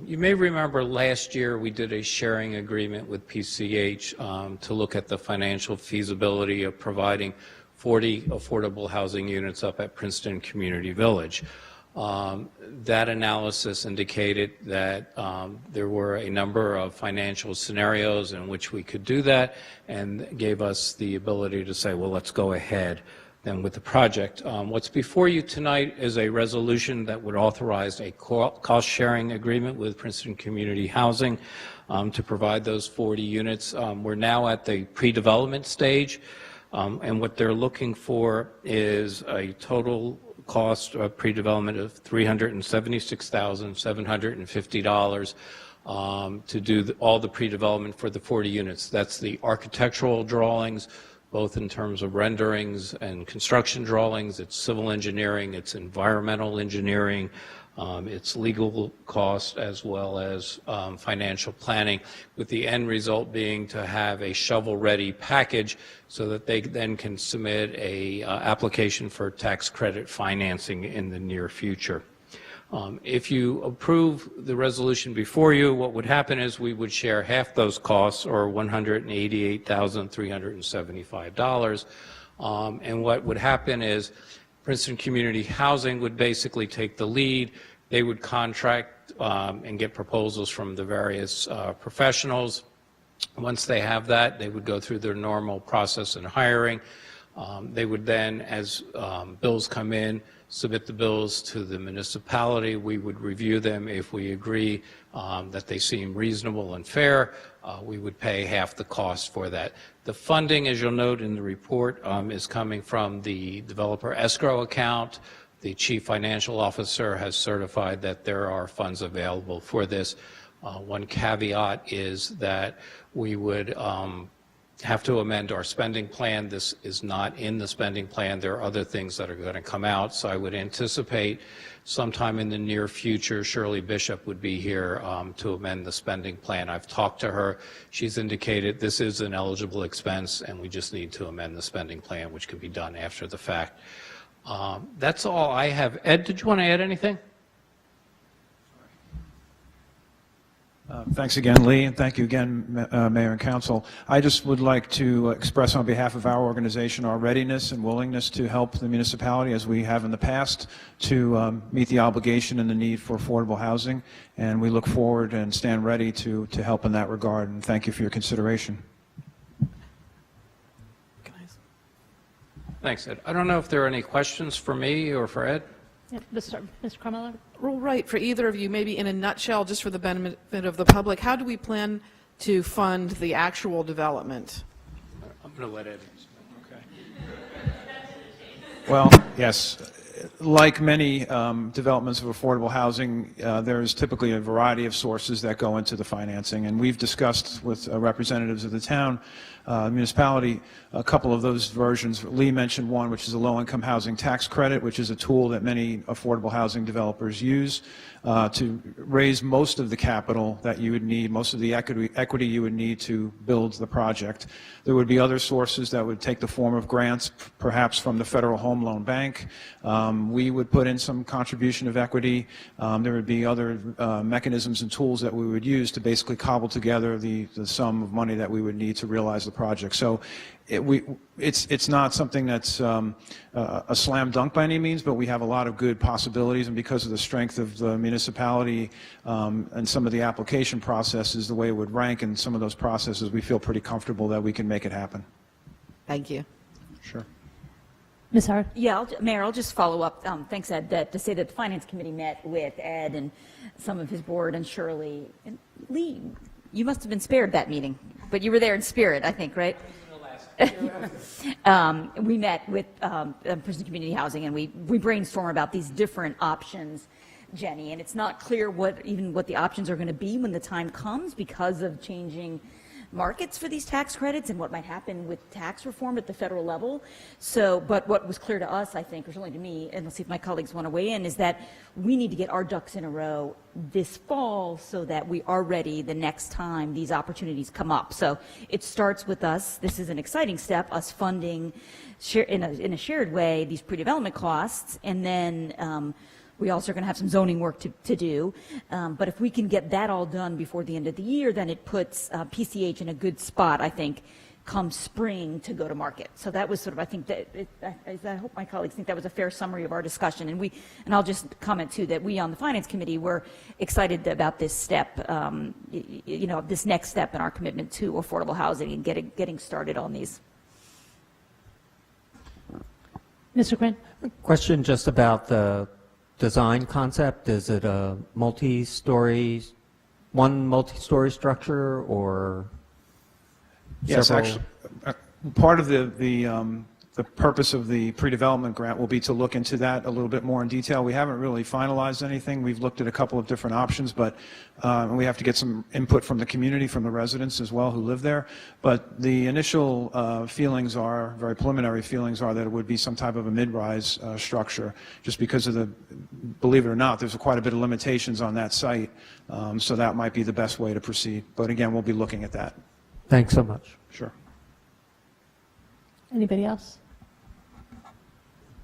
You may remember last year we did a sharing agreement with PCH to look at the financial feasibility of providing 40 affordable housing units up at Princeton Community Village. That analysis indicated that there were a number of financial scenarios in which we could do that, and gave us the ability to say, well, let's go ahead then with the project. What's before you tonight is a resolution that would authorize a cost-sharing agreement with Princeton Community Housing to provide those 40 units. We're now at the pre-development stage, and what they're looking for is a total cost of pre-development of $376,750 to do all the pre-development for the 40 units. That's the architectural drawings, both in terms of renderings and construction drawings. It's civil engineering, it's environmental engineering, it's legal cost, as well as financial planning, with the end result being to have a shovel-ready package so that they then can submit a application for tax credit financing in the near future. If you approve the resolution before you, what would happen is we would share half those costs, or $188,375. And what would happen is Princeton Community Housing would basically take the lead. They would contract and get proposals from the various professionals. Once they have that, they would go through their normal process in hiring. They would then, as bills come in, submit the bills to the municipality. We would review them. If we agree that they seem reasonable and fair, we would pay half the cost for that. The funding, as you'll note in the report, is coming from the developer escrow account. The chief financial officer has certified that there are funds available for this. One caveat is that we would have to amend our spending plan. This is not in the spending plan. There are other things that are going to come out, so I would anticipate sometime in the near future Shirley Bishop would be here to amend the spending plan. I've talked to her. She's indicated this is an eligible expense and we just need to amend the spending plan, which can be done after the fact. That's all I have. Ed, did you want to add anything? Thanks again, Lee, and thank you again, Mayor and Council. I just would like to express on behalf of our organization our readiness and willingness to help the municipality, as we have in the past, to meet the obligation and the need for affordable housing, and we look forward and stand ready to help in that regard, and thank you for your consideration. Thanks, Ed. I don't know if there are any questions for me or for Ed. Yeah, Mr. Crummeller? Well, right, for either of you, maybe in a nutshell, just for the benefit of the public, how do we plan to fund the actual development? I'm going to let Ed. Okay. Well, yes. Like many developments of affordable housing, there's typically a variety of sources that go into the financing, and we've discussed with representatives of the town, municipality, a couple of those versions. Lee mentioned one, which is a low-income housing tax credit, which is a tool that many affordable housing developers use to raise most of the capital that you would need, most of the equity you would need to build the project. There would be other sources that would take the form of grants, perhaps from the Federal Home Loan Bank. We would put in some contribution of equity. There would be other mechanisms and tools that we would use to basically cobble together the sum of money that we would need to realize the project. So it's not something that's a slam dunk by any means, but we have a lot of good possibilities, and because of the strength of the municipality and some of the application processes, the way it would rank in some of those processes, we feel pretty comfortable that we can make it happen. Thank you. Sure. Ms. Howard? Yeah, Mayor, I'll just follow up. Thanks, Ed, to say that the Finance Committee met with Ed and some of his board and Shirley. And Lee, you must have been spared that meeting, but you were there in spirit, I think, right? We met with Princeton Community Housing, and we brainstormed about these different options, Jenny, and it's not clear what the options are going to be when the time comes because of changing markets for these tax credits and what might happen with tax reform at the federal level. So, but what was clear to us, I think, or certainly to me, and let's see if my colleagues want to weigh in, is that we need to get our ducks in a row this fall so that we are ready the next time these opportunities come up. So it starts with us. This is an exciting step, us funding in a shared way these pre-development costs, and then we also are going to have some zoning work to do. But if we can get that all done before the end of the year, then it puts PCH in a good spot, I think, come spring to go to market. So that was sort of, I think, I hope my colleagues think that was a fair summary of our discussion. And I'll just comment, too, that we on the Finance Committee were excited about this step, this next step in our commitment to affordable housing and getting started on these. Mr. Quinn? Question just about the design concept. Is it a multi-story structure, or Yes, several? actually, part of the purpose of the pre-development grant will be to look into that a little bit more in detail. We haven't really finalized anything. We've looked at a couple of different options, but we have to get some input from the community, from the residents as well who live there. But the initial feelings are, very preliminary feelings are, that it would be some type of a mid-rise structure, just because of believe it or not, there's quite a bit of limitations on that site, so that might be the best way to proceed. But again, we'll be looking at that. Thanks so much. Sure. Anybody else?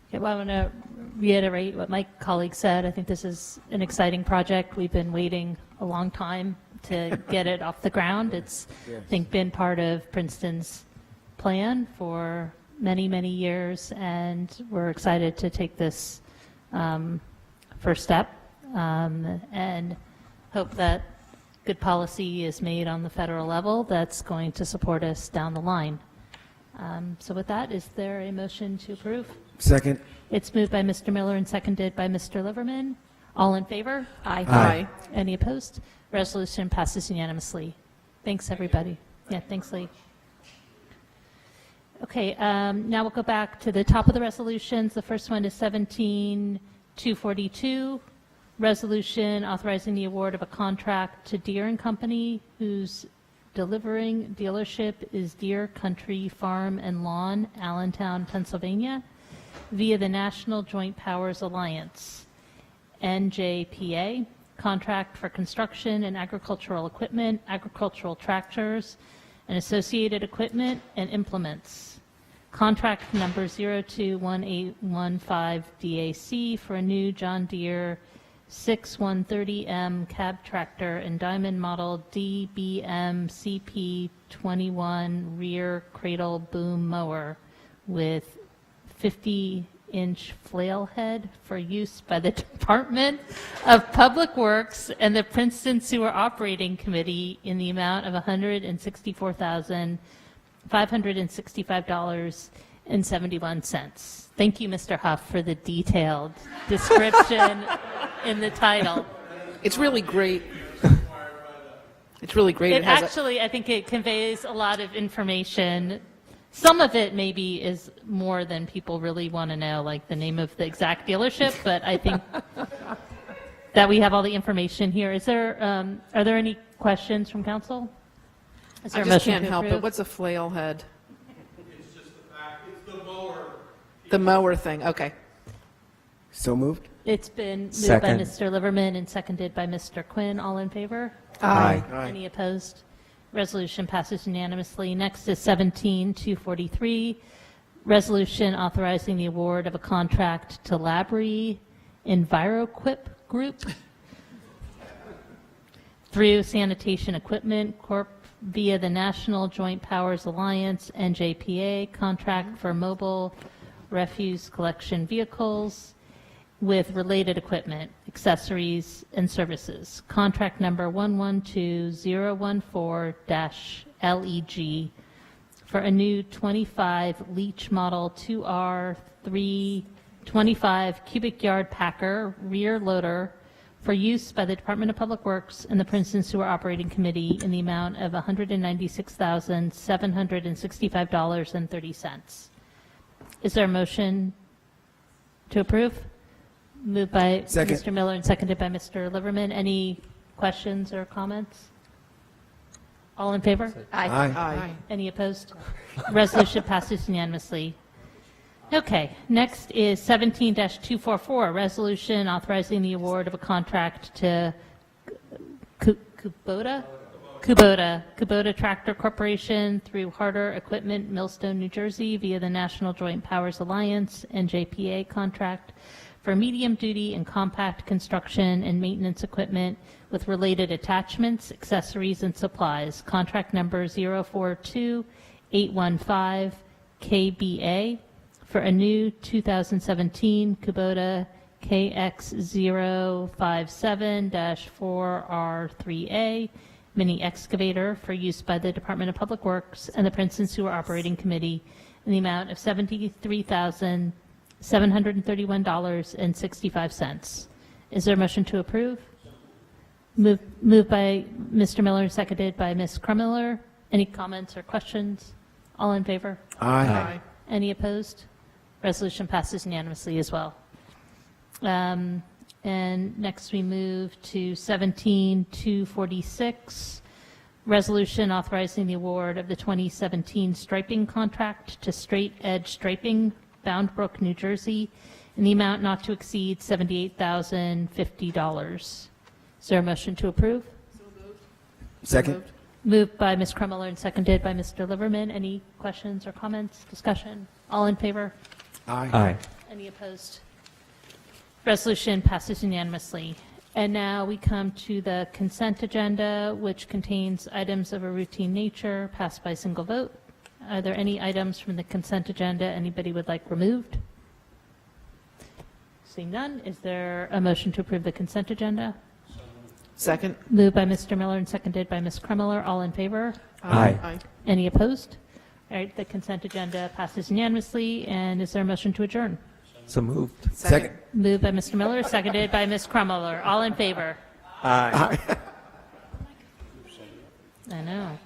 Okay, well, I want to reiterate what my colleague said. I think this is an exciting project. We've been waiting a long time to get it off the ground. It's, I think, been part of Princeton's plan for many, many years, and we're excited to take this first step and hope that good policy is made on the federal level that's going to support us down the line. So with that, is there a motion to approve? Second. It's moved by Mr. Miller and seconded by Mr. Liverman. All in favor? Aye. Aye. Any opposed? Resolution passes unanimously. Thanks, everybody. Yeah, thanks, Lee. Okay, now we'll go back to the top of the resolutions. The first one is 17-242, resolution authorizing the award of a contract to Deere & Company, whose delivering dealership is Deere Country Farm and Lawn, Allentown, Pennsylvania, via the National Joint Powers Alliance, NJPA, contract for construction and agricultural equipment, agricultural tractors, and associated equipment and implements. Contract number 021815 DAC for a new John Deere 6130M cab tractor and Diamond Model DBM CP21 rear cradle boom mower with 50-inch flail head for use by the Department of Public Works and the Princeton Sewer Operating Committee in the amount of $164,565.71. Thank you, Mr. Huff, for the detailed description in the title. It's really great. It's really great. It has actually, I think it conveys a lot of information Some of it maybe is more than people really want to know, like the name of the exact dealership, but I think that we have all the information here. Is there, are there any questions from council? Is there I a just motion can't to help it. approve? What's a flail head? It's just the fact, it's the mower. The mower thing, okay. So moved? It's been moved by Second. Mr. Liverman and seconded by Mr. Quinn. All in favor? Aye. Any opposed? Resolution passes unanimously. Next is 17-243, resolution authorizing the award of a contract to Labrie EnviroQuip Group through Sanitation Equipment Corp. Via the National Joint Powers Alliance, NJPA, contract for mobile refuse collection vehicles with related equipment, accessories, and services. Contract number 112014-LEG for a new 25 Leach Model 2R3 25 cubic yard packer rear loader for use by the Department of Public Works and the Princeton Sewer Operating Committee in the amount of $196,765.30. Is there a motion to approve? Moved by Second. Mr. Miller and seconded by Mr. Liverman. Any questions or comments? All in favor? Aye. Any opposed? Resolution passes unanimously. Okay, next is 17-244, resolution authorizing the award of a contract to Kubota Tractor Corporation through Harder Equipment, Millstone, New Jersey, via the National Joint Powers Alliance, NJPA contract for medium-duty and compact construction and maintenance equipment with related attachments, accessories, and supplies. Contract number 042815 KBA for a new 2017 Kubota KX057-4R3A mini excavator for use by the Department of Public Works and the Princeton Sewer Operating Committee in the amount of $73,731.65. Is there a motion to approve? Moved by Mr. Miller, seconded by Ms. Crumiller. Any comments or questions? All in favor? Aye. Any opposed? Resolution passes unanimously as well. And next we move to 17-246, resolution authorizing the award of the 2017 striping contract to Straight Edge Striping, Bound Brook, New Jersey, in the amount not to exceed $78,050. Is there a motion to approve? Second? Moved by Ms. Krummeller and seconded by Mr. Liverman. Any questions or comments, discussion? All in favor? Aye. Any opposed? Resolution passes unanimously. And now we come to the consent agenda, which contains items of a routine nature passed by single vote. Are there any items from the consent agenda anybody would like removed? Seeing none, is there a motion to approve the consent agenda? Second? Moved by Mr. Miller and seconded by Ms. Krummeller. All in favor? Aye. Any opposed? All right, the consent agenda passes unanimously. And is there a motion to adjourn? So moved. Second? Moved by Mr. Miller, seconded by Ms. Krummeller. All in favor? Aye. I know.